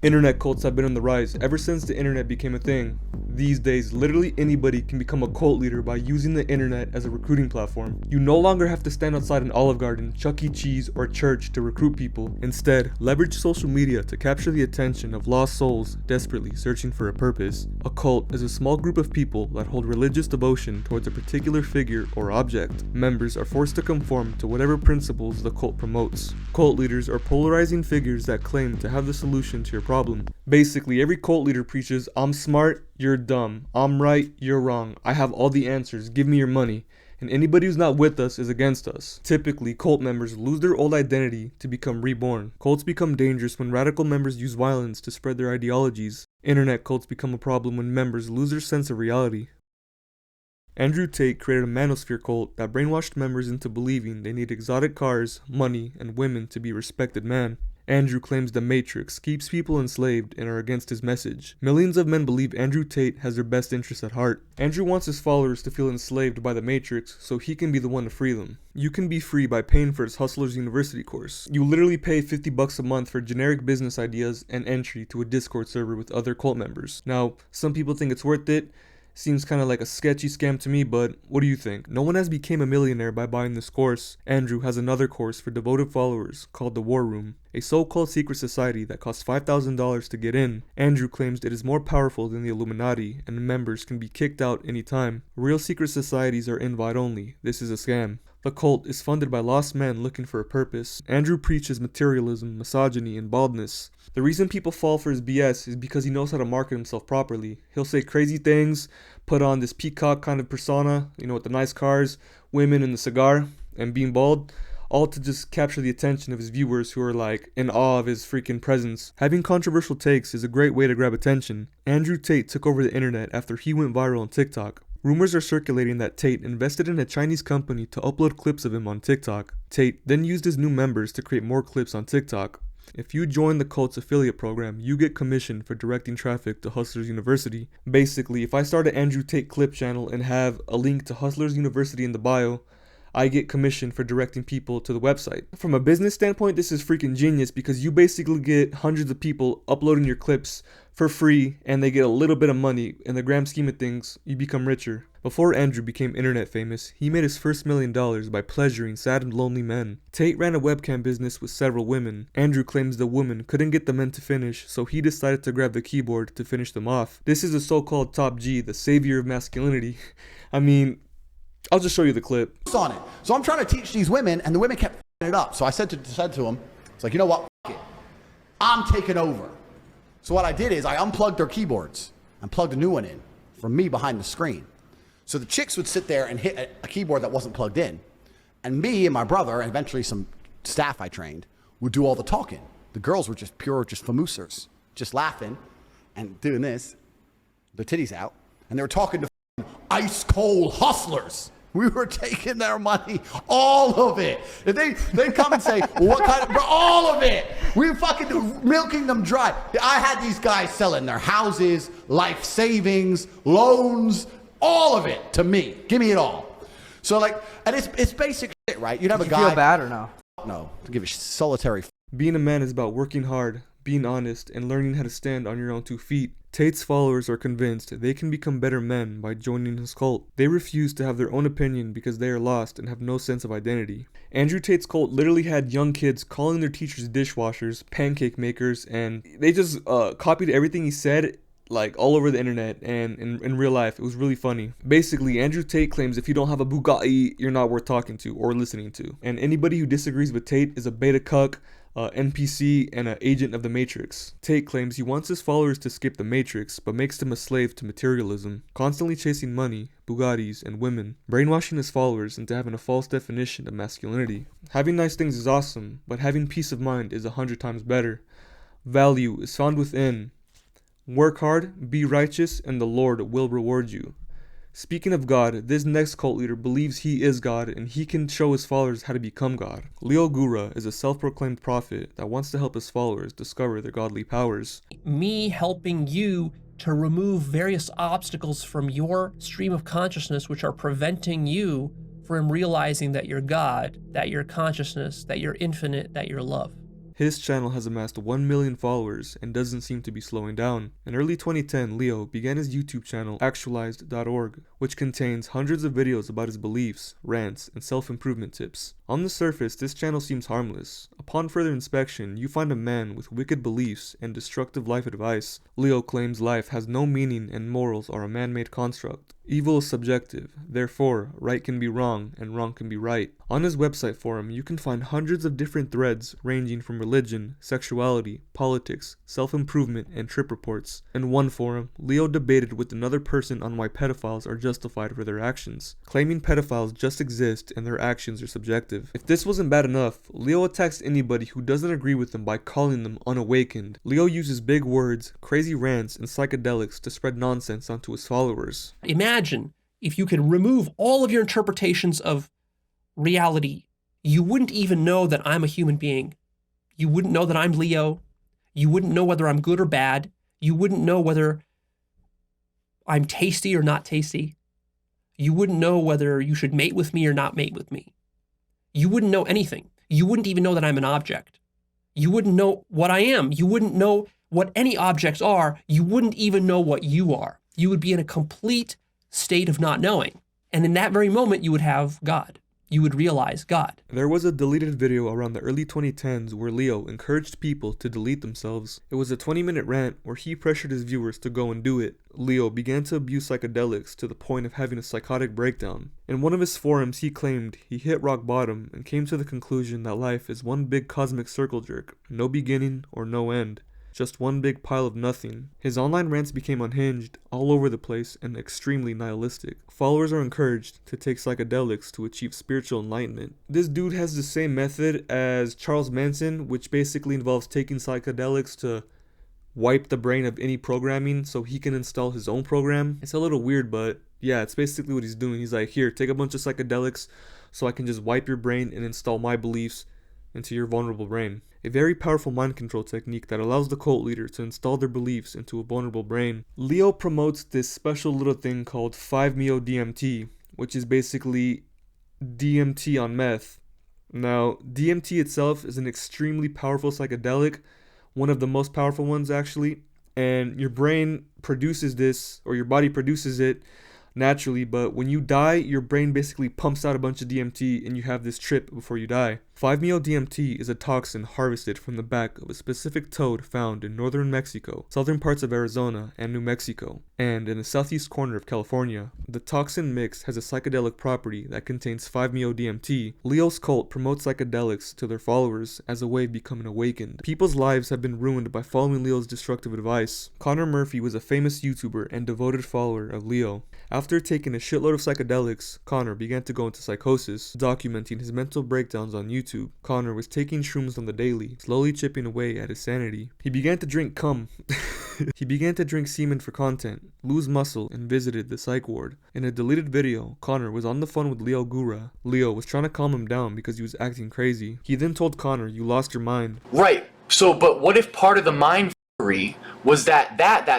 Internet cults have been on the rise ever since the internet became a thing. These days, literally anybody can become a cult leader by using the internet as a recruiting platform. You no longer have to stand outside an Olive Garden, Chuck E. Cheese, or church to recruit people. Instead, leverage social media to capture the attention of lost souls desperately searching for a purpose. A cult is a small group of people that hold religious devotion towards a particular figure or object. Members are forced to conform to whatever principles the cult promotes. Cult leaders are polarizing figures that claim to have the solution to your problem. Basically, every cult leader preaches, "I'm smart, you're dumb. I'm right, you're wrong. I have all the answers. Give me your money." And anybody who's not with us is against us. Typically, cult members lose their old identity to become reborn. Cults become dangerous when radical members use violence to spread their ideologies. Internet cults become a problem when members lose their sense of reality. Andrew Tate created a Manosphere cult that brainwashed members into believing they need exotic cars, money, and women to be a respected man. Andrew claims the Matrix keeps people enslaved and are against his message. Millions of men believe Andrew Tate has their best interests at heart. Andrew wants his followers to feel enslaved by the Matrix so he can be the one to free them. You can be free by paying for his Hustlers University course. You literally pay $50 a month for generic business ideas and entry to a Discord server with other cult members. Now, some people think it's worth it. Seems kinda like a sketchy scam to me, but what do you think? No one has become a millionaire by buying this course. Andrew has another course for devoted followers called the War Room, a so-called secret society that costs $5,000 to get in. Andrew claims it is more powerful than the Illuminati, and members can be kicked out anytime. Real secret societies are invite only. This is a scam. The cult is funded by lost men looking for a purpose. Andrew preaches materialism, misogyny, and baldness. The reason people fall for his BS is because he knows how to market himself properly. He'll say crazy things, put on this peacock kind of persona, with the nice cars, women, and the cigar, and being bald, all to just capture the attention of his viewers who are like in awe of his freaking presence. Having controversial takes is a great way to grab attention. Andrew Tate took over the internet after he went viral on TikTok. Rumors are circulating that Tate invested in a Chinese company to upload clips of him on TikTok. Tate then used his new members to create more clips on TikTok. If you join the cult's affiliate program, you get commission for directing traffic to Hustlers University. Basically, if I start an Andrew Tate clip channel and have a link to Hustlers University in the bio, I get commission for directing people to the website. From a business standpoint, this is freaking genius because you basically get hundreds of people uploading your clips for free and they get a little bit of money. In the grand scheme of things, you become richer. Before Andrew became internet famous, he made his first $1 million by pleasuring sad and lonely men. Tate ran a webcam business with several women. Andrew claims the women couldn't get the men to finish, so he decided to grab the keyboard to finish them off. This is a so-called top G, the savior of masculinity. I mean, I'll just show you the clip. On it. So I'm trying to teach these women, and the women kept it up. So I said to them, it's like, you know what? F it. I'm taking over. So what I did is I unplugged their keyboards and plugged a new one in from me behind the screen. So the chicks would sit there and hit a keyboard that wasn't plugged in. And me and my brother, and eventually some staff I trained, would do all the talking. The girls were just famoosers, just laughing and doing this, their titties out. And they were talking to ice cold hustlers. We were taking their money, all of it. And they'd come and say, well, what kind of, all of it. We were fucking milking them dry. I had these guys selling their houses, life savings, loans, all of it to me. Give me it all. So and it's basic shit, right? You'd have a guy. Did you feel bad or no? No, to give a solitary. Being a man is about working hard, being honest, and learning how to stand on your own 2 feet. Tate's followers are convinced they can become better men by joining his cult. They refuse to have their own opinion because they are lost and have no sense of identity. Andrew Tate's cult literally had young kids calling their teachers dishwashers, pancake makers, and they just copied everything he said all over the internet and in real life. It was really funny. Basically, Andrew Tate claims if you don't have a Bugatti, you're not worth talking to or listening to. And anybody who disagrees with Tate is a beta cuck, NPC, and an agent of the Matrix. Tate claims he wants his followers to skip the Matrix, but makes them a slave to materialism, constantly chasing money, Bugattis, and women, brainwashing his followers into having a false definition of masculinity. Having nice things is awesome, but having peace of mind is 100 times better. Value is found within. Work hard, be righteous, and the Lord will reward you. Speaking of God, this next cult leader believes he is God and he can show his followers how to become God. Gura is a self-proclaimed prophet that wants to help his followers discover their godly powers. Me helping you to remove various obstacles from your stream of consciousness which are preventing you from realizing that you're God, that you're consciousness, that you're infinite, that you're love. His channel has amassed 1 million followers and doesn't seem to be slowing down. In early 2010, Leo began his YouTube channel actualized.org, which contains hundreds of videos about his beliefs, rants, and self-improvement tips. On the surface, this channel seems harmless. Upon further inspection, you find a man with wicked beliefs and destructive life advice. Leo claims life has no meaning and morals are a man-made construct. Evil is subjective, therefore, right can be wrong and wrong can be right. On his website forum, you can find hundreds of different threads ranging from religion, sexuality, politics, self-improvement, and trip reports. In one forum, Leo debated with another person on why pedophiles are justified for their actions, claiming pedophiles just exist and their actions are subjective. If this wasn't bad enough, Leo attacks anybody who doesn't agree with him by calling them unawakened. Leo uses big words, crazy rants, and psychedelics to spread nonsense onto his followers. Imagine if you could remove all of your interpretations of reality. You wouldn't even know that I'm a human being. You wouldn't know that I'm Leo. You wouldn't know whether I'm good or bad. You wouldn't know whether I'm tasty or not tasty. You wouldn't know whether you should mate with me or not mate with me. You wouldn't know anything. You wouldn't even know that I'm an object. You wouldn't know what I am. You wouldn't know what any objects are. You wouldn't even know what you are. You would be in a complete state of not knowing. And in that very moment, you would have God. You would realize God. There was a deleted video around the early 2010s where Leo encouraged people to delete themselves. It was a 20-minute rant where he pressured his viewers to go and do it. Leo began to abuse psychedelics to the point of having a psychotic breakdown. In one of his forums, he claimed he hit rock bottom and came to the conclusion that life is one big cosmic circle jerk, no beginning or no end. Just one big pile of nothing. His online rants became unhinged, all over the place, and extremely nihilistic. Followers are encouraged to take psychedelics to achieve spiritual enlightenment. This dude has the same method as Charles Manson, which basically involves taking psychedelics to wipe the brain of any programming so he can install his own program. It's a little weird, but yeah, it's basically what he's doing. He's like, here, take a bunch of psychedelics so I can just wipe your brain and install my beliefs into your vulnerable brain. A very powerful mind control technique that allows the cult leader to install their beliefs into a vulnerable brain. Leo promotes this special little thing called 5-MeO-DMT, which is basically DMT on meth. Now, DMT itself is an extremely powerful psychedelic, one of the most powerful ones actually, and your brain produces this, or your body produces it naturally, but when you die, your brain basically pumps out a bunch of DMT and you have this trip before you die. 5-MeO-DMT is a toxin harvested from the back of a specific toad found in northern Mexico, southern parts of Arizona, and New Mexico, and in the southeast corner of California. The toxin mix has a psychedelic property that contains 5-MeO-DMT. Leo's cult promotes psychedelics to their followers as a way of becoming awakened. People's lives have been ruined by following Leo's destructive advice. Connor Murphy was a famous YouTuber and devoted follower of Leo. After taking a shitload of psychedelics, Connor began to go into psychosis, documenting his mental breakdowns on YouTube. Connor was taking shrooms on the daily, slowly chipping away at his sanity. He began to drink cum. He began to drink semen for content, lose muscle, and visited the psych ward. In a deleted video, Connor was on the phone with Leo Gura. Leo was trying to calm him down because he was acting crazy. He then told Connor, "You lost your mind." Right. So, but what if part of the mind was that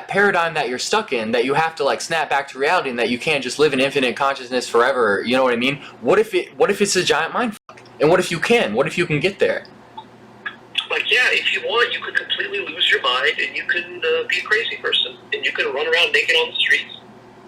paradigm that you're stuck in, that you have to like snap back to reality and that you can't just live in infinite consciousness forever, you know what I mean? What if it's a giant mind fuck? And what if you can get there? Like, yeah, if you want, you could completely lose your mind and you can be a crazy person and you can run around naked on the streets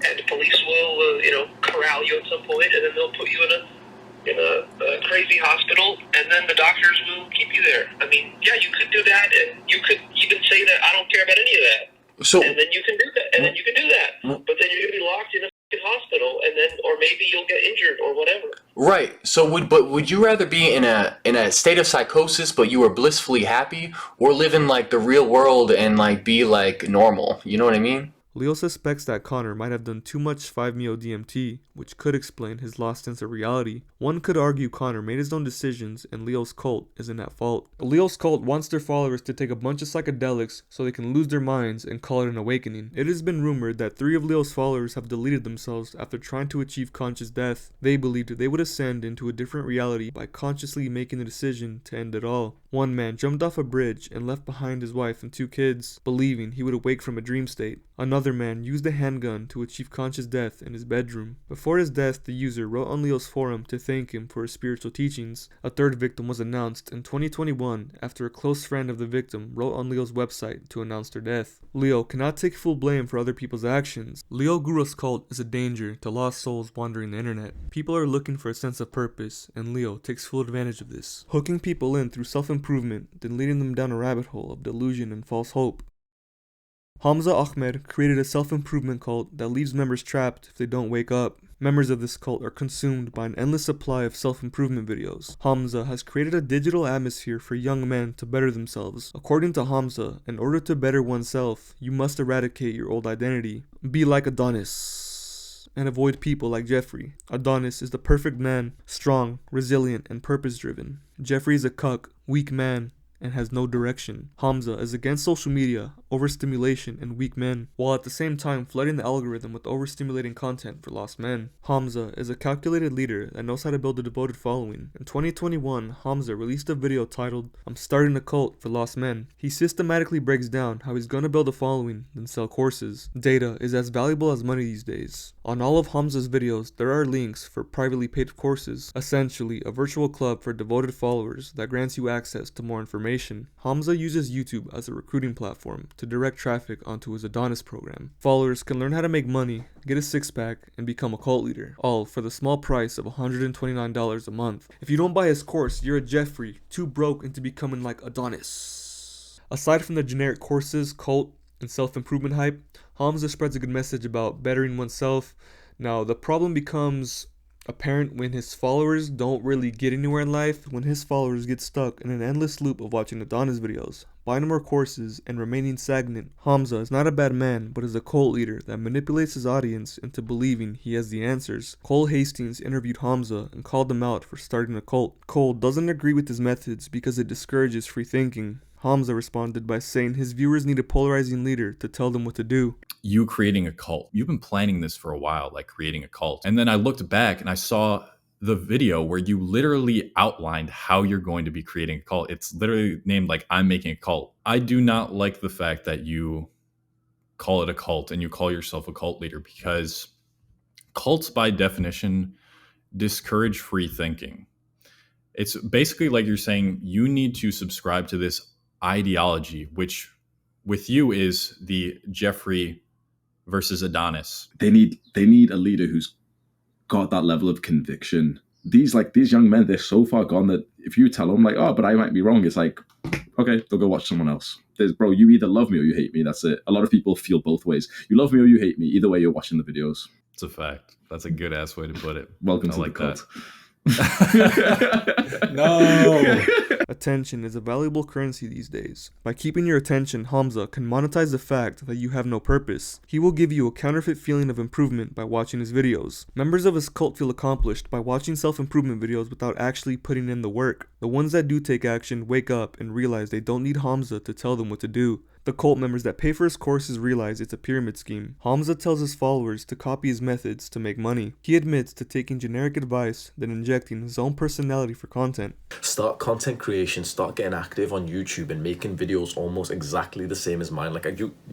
and the police will, corral you at some point and then they'll put you in a crazy hospital, and then the doctors will keep you there. I mean, yeah, you could do that, and you could even say that I don't care about any of that. So, and then you can do that, and then you can do that. But then you're gonna be locked in a fucking hospital, and then, or maybe you'll get injured or whatever. Right. So, would you rather be in a state of psychosis, but you were blissfully happy, or live in like the real world and like be like normal? You know what I mean? Leo suspects that Connor might have done too much 5-MeO-DMT, which could explain his lost sense of reality. One could argue Connor made his own decisions and Leo's cult isn't at fault. Leo's cult wants their followers to take a bunch of psychedelics so they can lose their minds and call it an awakening. It has been rumored that 3 of Leo's followers have deleted themselves after trying to achieve conscious death. They believed they would ascend into a different reality by consciously making the decision to end it all. One man jumped off a bridge and left behind his wife and 2 kids, believing he would awake from a dream state. Another Another man used a handgun to achieve conscious death in his bedroom. Before his death, the user wrote on Leo's forum to thank him for his spiritual teachings. A third victim was announced in 2021 after a close friend of the victim wrote on Leo's website to announce their death. Leo cannot take full blame for other people's actions. Leo Gura's cult is a danger to lost souls wandering the internet. People are looking for a sense of purpose, and Leo takes full advantage of this, hooking people in through self-improvement, then leading them down a rabbit hole of delusion and false hope. Hamza Ahmed created a self-improvement cult that leaves members trapped if they don't wake up. Members of this cult are consumed by an endless supply of self-improvement videos. Hamza has created a digital atmosphere for young men to better themselves. According to Hamza, in order to better oneself, you must eradicate your old identity. Be like Adonis, and avoid people like Jeffrey. Adonis is the perfect man, strong, resilient, and purpose-driven. Jeffrey is a cuck, weak man, and has no direction. Hamza is against social media, overstimulation, and weak men, while at the same time flooding the algorithm with overstimulating content for lost men. Hamza is a calculated leader that knows how to build a devoted following. In 2021, Hamza released a video titled, "I'm starting a cult for lost men." He systematically breaks down how he's gonna build a following, then sell courses. Data is as valuable as money these days. On all of Hamza's videos, there are links for privately paid courses, essentially a virtual club for devoted followers that grants you access to more information. Hamza uses YouTube as a recruiting platform to direct traffic onto his Adonis program. Followers can learn how to make money, get a six-pack, and become a cult leader, all for the small price of $129 a month. If you don't buy his course, you're a Jeffrey, too broke into becoming like Adonis. Aside from the generic courses, cult, and self-improvement hype, Hamza spreads a good message about bettering oneself. Now, the problem becomes apparent when his followers don't really get anywhere in life, when his followers get stuck in an endless loop of watching Adonis videos, buying more courses, and remaining stagnant. Hamza is not a bad man, but is a cult leader that manipulates his audience into believing he has the answers. Cole Hastings interviewed Hamza and called him out for starting a cult. Cole doesn't agree with his methods because it discourages free thinking. Hamza responded by saying his viewers need a polarizing leader to tell them what to do. You creating a cult. You've been planning this for a while, like creating a cult. And then I looked back and I saw the video where you literally outlined how you're going to be creating a cult. It's literally named like, "I'm making a cult." I do not like the fact that you call it a cult and you call yourself a cult leader, because cults by definition discourage free thinking. It's basically like you're saying you need to subscribe to this ideology, which with you is the Jeffrey versus Adonis. They need a leader who's got that level of conviction. These young men, they're so far gone that if you tell them like, "Oh, but I might be wrong," it's like, okay, they'll go watch someone else. Bro, you either love me or you hate me. That's it. A lot of people feel both ways. You love me or you hate me. Either way, you're watching the videos. It's a fact. That's a good ass way to put it. Welcome I to like the cult. No. Attention is a valuable currency these days. By keeping your attention, Hamza can monetize the fact that you have no purpose. He will give you a counterfeit feeling of improvement by watching his videos. Members of his cult feel accomplished by watching self-improvement videos without actually putting in the work. The ones that do take action wake up and realize they don't need Hamza to tell them what to do. The cult members that pay for his courses realize it's a pyramid scheme. Hamza tells his followers to copy his methods to make money. He admits to taking generic advice, then injecting his own personality for content. Start content creation, start getting active on YouTube and making videos almost exactly the same as mine.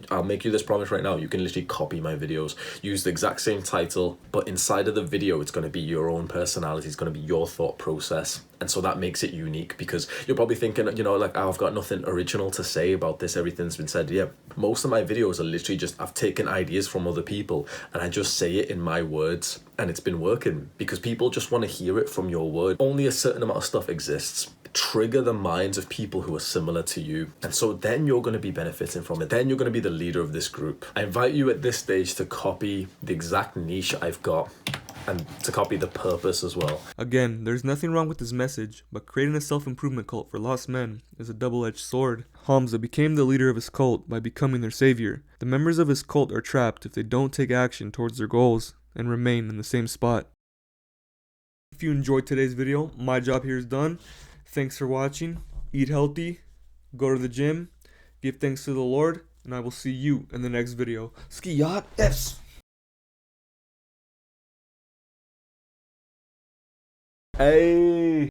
I'll make you this promise right now. You can literally copy my videos, use the exact same title, but inside of the video, it's going to be your own personality. It's going to be your thought process. And so that makes it unique, because you're probably thinking, like, "Oh, I've got nothing original to say about this. Everything's been said." Yeah, most of my videos are literally just, I've taken ideas from other people and I just say it in my words, and it's been working because people just want to hear it from your word. Only a certain amount of stuff exists. Trigger the minds of people who are similar to you, and so then you're going to be benefiting from it. Then you're going to be the leader of this group. I invite you at this stage to copy the exact niche I've got, and to copy the purpose as well. Again, there's nothing wrong with his message, but creating a self-improvement cult for lost men is a double-edged sword. Hamza became the leader of his cult by becoming their savior. The members of his cult are trapped if they don't take action towards their goals and remain in the same spot. If you enjoyed today's video, my job here is done. Thanks for watching. Eat healthy, go to the gym, give thanks to the Lord, and I will see you in the next video. Ski yacht, yes! Hey!